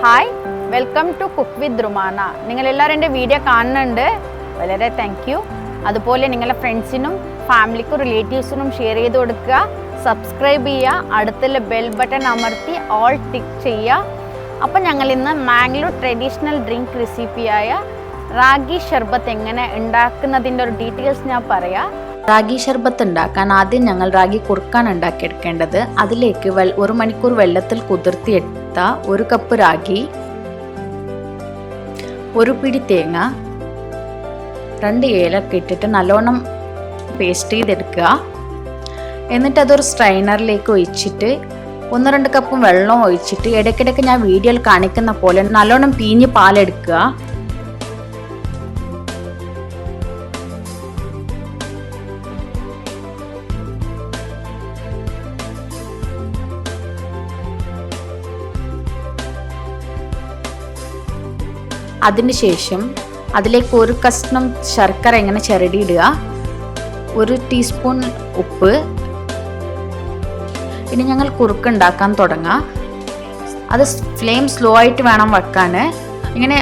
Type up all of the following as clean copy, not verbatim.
Hi, welcome to cook with Rumana. നിങ്ങളെല്ലാവരും എൻ്റെ video കാണുന്നുണ്ട്, വളരെ താങ്ക് യു. അതുപോലെ നിങ്ങളുടെ ഫ്രണ്ട്സിനും ഫാമിലിക്കും റിലേറ്റീവ്സിനും ഷെയർ ചെയ്ത് കൊടുക്കുക, സബ്സ്ക്രൈബ് ചെയ്യുക, അടുത്തുള്ള ബെൽ ബട്ടൺ അമർത്തി ഓൾ ടിക്ക് ചെയ്യുക. അപ്പോൾ ഞങ്ങൾ ഇന്ന് മാംഗ്ലൂർ ട്രഡീഷണൽ ഡ്രിങ്ക് റെസിപ്പിയായ റാഗി ഷർബത്ത് എങ്ങനെ ഉണ്ടാക്കുന്നതിൻ്റെ ഒരു ഡീറ്റെയിൽസ് ഞാൻ പറയാം. റാഗി ഷർബത്ത് ഉണ്ടാക്കാൻ ആദ്യം ഞങ്ങൾ റാഗി കുറുക്കാൻ ഉണ്ടാക്കിയെടുക്കേണ്ടത്. അതിലേക്ക് 1 മണിക്കൂർ വെള്ളത്തിൽ കുതിർത്തിയെടുത്ത 1 കപ്പ് റാഗി, 1 പിടി തേങ്ങ, 2 ഏലക്ക ഇട്ടിട്ട് നല്ലോണം പേസ്റ്റ് ചെയ്തെടുക്കുക. എന്നിട്ട് അതൊരു സ്ട്രൈനറിലേക്ക് ഒഴിച്ചിട്ട് 1-2 കപ്പ് വെള്ളം ഒഴിച്ചിട്ട് ഇടയ്ക്കിടയ്ക്ക് ഞാൻ വീഡിയോയിൽ കാണിക്കുന്ന പോലെ നല്ലോണം പീഞ്ഞ് പാലെടുക്കുക. അതിനുശേഷം അതിലേക്ക് 1 കഷ്ണം ശർക്കര ഇങ്ങനെ ചിരടിയിടുക, 1 ടീസ്പൂൺ ഉപ്പ്. ഇനി ഞങ്ങൾ കുറുക്കുണ്ടാക്കാൻ തുടങ്ങാം. അത് ഫ്ലെയിം സ്ലോ ആയിട്ട് വേണം വെക്കാൻ. ഇങ്ങനെ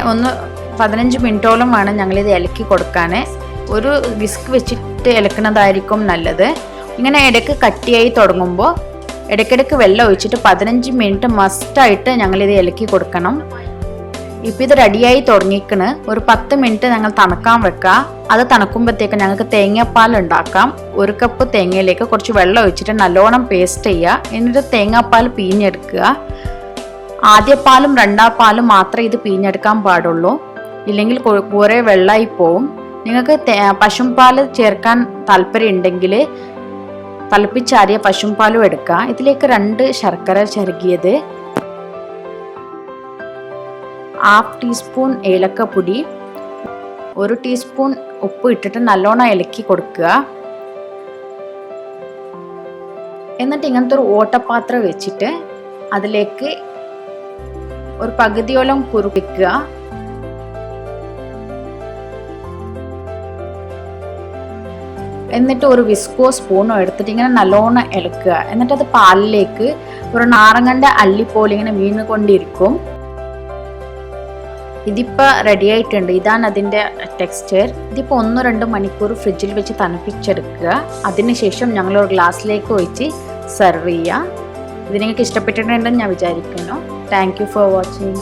15 മിനിറ്റോളം വേണം ഞങ്ങളിത് ഇളക്കി കൊടുക്കാൻ. ഒരു വിസ്ക് വെച്ചിട്ട് ഇളക്കുന്നതായിരിക്കും നല്ലത്. ഇങ്ങനെ ഇടയ്ക്ക് കട്ടിയായി തുടങ്ങുമ്പോൾ ഇടയ്ക്കിടയ്ക്ക് വെള്ളം ഒഴിച്ചിട്ട് 15 മിനിറ്റ് മസ്റ്റായിട്ട് ഞങ്ങളിത് ഇളക്കി കൊടുക്കണം. ഇപ്പം ഇത് റെഡിയായി തുടങ്ങിക്കണ്. ഒരു 10 മിനിറ്റ് ഞങ്ങൾ തണുക്കാൻ വെക്കുക. അത് തണുക്കുമ്പോഴത്തേക്ക് ഞങ്ങൾക്ക് തേങ്ങാപ്പാൽ ഉണ്ടാക്കാം. 1 കപ്പ് തേങ്ങയിലേക്ക് കുറച്ച് വെള്ളം ഒഴിച്ചിട്ട് നല്ലോണം പേസ്റ്റ് ചെയ്യുക. എന്നിട്ട് തേങ്ങാപ്പാൽ പിഴിഞ്ഞെടുക്കുക. ആദ്യ പാലും 2ാം പാലും മാത്രമേ ഇത് പിഴിഞ്ഞെടുക്കാൻ പാടുള്ളൂ, ഇല്ലെങ്കിൽ കുറേ വെള്ളമായി പോവും. നിങ്ങൾക്ക് പശുപാൽ ചേർക്കാൻ താല്പര്യം ഉണ്ടെങ്കിൽ തിളപ്പിച്ചാറിയ പശുപാലും എടുക്കുക. ഇതിലേക്ക് 2 ശർക്കര ചിരകിയത്, 1/2 ടീസ്പൂൺ ഏലക്കപ്പൊടി, 1 ടീസ്പൂൺ ഉപ്പ് ഇട്ടിട്ട് നല്ലോണം ഇളക്കി കൊടുക്കുക. എന്നിട്ട് ഇങ്ങനത്തെ ഒരു ഓട്ടപാത്രം വെച്ചിട്ട് അതിലേക്ക് ഒരു പകുതിയോളം കുറുക്കുക. എന്നിട്ട് ഒരു വിസ്കോ സ്പൂണോ എടുത്തിട്ട് ഇങ്ങനെ നല്ലോണം ഇളക്കുക. എന്നിട്ട് അത് പാലിലേക്ക് ഒരു നാരങ്ങൻ്റെ അല്ലി പോലെ ഇങ്ങനെ വീണുകൊണ്ടിരിക്കും. ഇതിപ്പോൾ റെഡി ആയിട്ടുണ്ട്. ഇതാണ് അതിൻ്റെ ടെക്സ്ചർ. ഇതിപ്പോൾ 1-2 മണിക്കൂർ ഫ്രിഡ്ജിൽ വെച്ച് തണുപ്പിച്ചെടുക്കുക. അതിനുശേഷം ഞങ്ങളൊരു ഗ്ലാസ്സിലേക്ക് ഒഴിച്ച് സെർവ് ചെയ്യുക. ഇത് നിങ്ങൾക്ക് ഇഷ്ടപ്പെട്ടിട്ടുണ്ടെന്ന് ഞാൻ വിചാരിക്കുന്നു. Thank you for watching.